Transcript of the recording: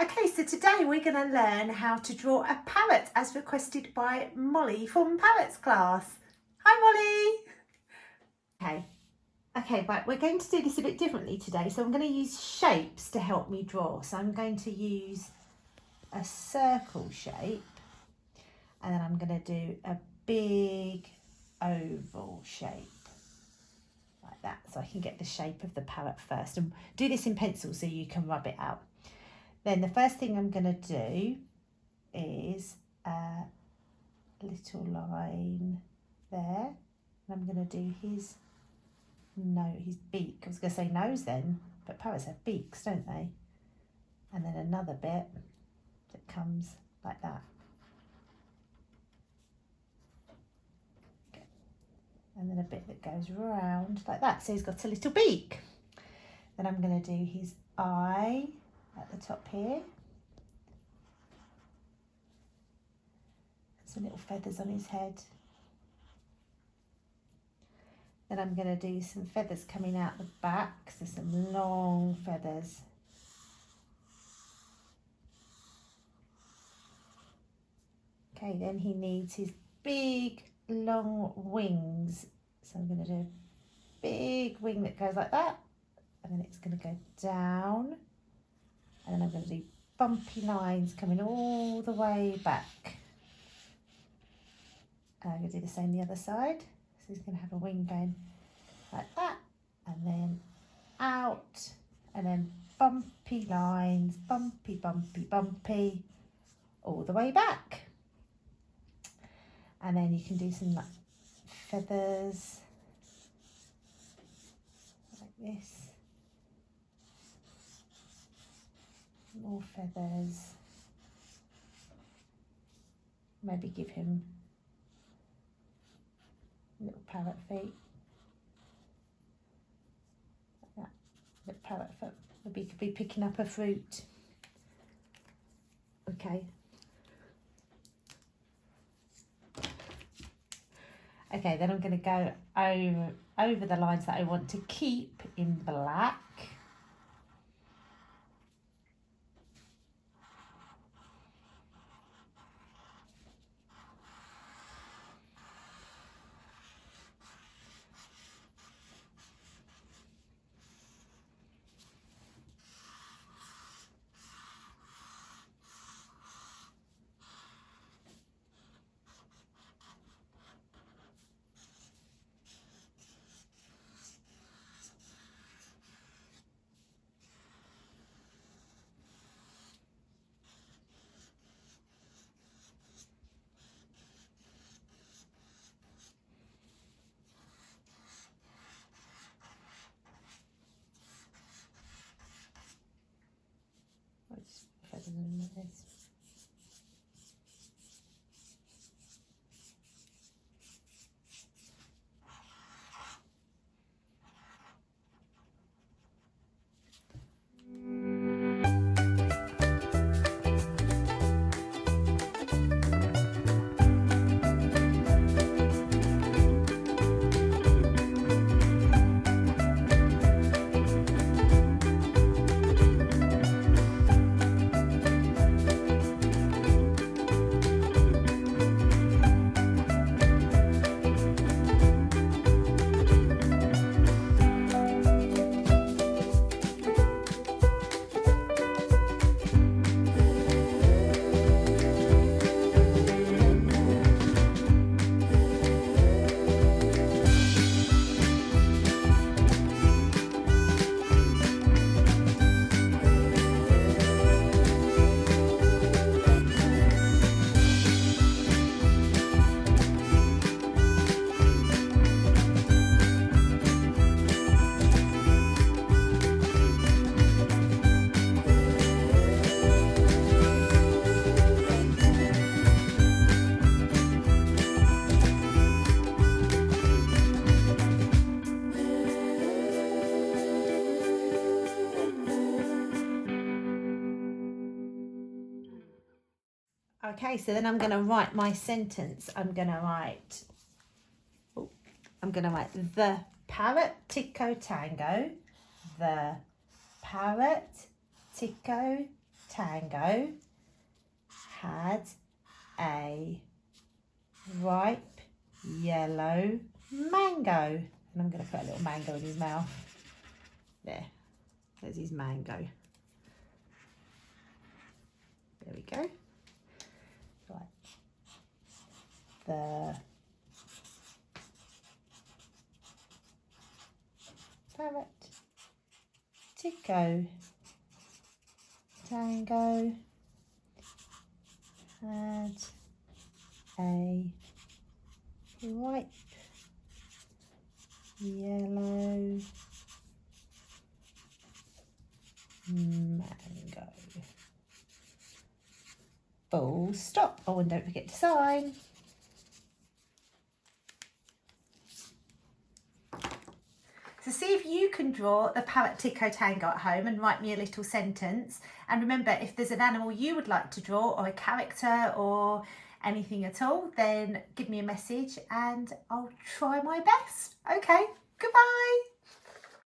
Okay, so today we're going to learn how to draw a parrot as requested by Molly from Parrots class. Hi Molly! Okay, right, we're going to do this a bit differently today. So I'm going to use shapes to help me draw. So I'm going to use a circle shape and then I'm going to do a big oval shape like that. So I can get the shape of the parrot first and do this in pencil so you can rub it out. Then the first thing I'm going to do is a little line there. And I'm going to do his beak. I was going to say nose then, but parrots have beaks, don't they? And then another bit that comes like that. Okay. And then a bit that goes round like that. So he's got a little beak. Then I'm going to do his eye at the top here. Some little feathers on his head. Then I'm going to do some feathers coming out the back, so some long feathers. Okay, then he needs his big long wings. So I'm going to do a big wing that goes like that, and then it's going to go down. And then I'm going to do bumpy lines coming all the way back. And I'm going to do the same the other side. So he's going to have a wing going like that, and then out, and then bumpy lines, bumpy, bumpy, bumpy, all the way back. And then you can do some like feathers, like this. More feathers. Maybe give him little parrot feet. Like that. Little parrot foot. Maybe he could be picking up a fruit. Okay. Okay, then I'm going to go over the lines that I want to keep in black. Feathers underneath this. Okay, so then I'm going to write my sentence. I'm going to write the parrot tico tango, the parrot tico tango had a ripe yellow mango. And I'm going to put a little mango in his mouth. There, there's his mango. There we go. Right. The parrot Tico tango had a ripe yellow mango. Full stop. Oh, and don't forget to sign. So see if you can draw the parrot Tico tango at home and write me a little sentence. And remember, if there's an animal you would like to draw or a character or anything at all, then give me a message and I'll try my best. Okay, goodbye.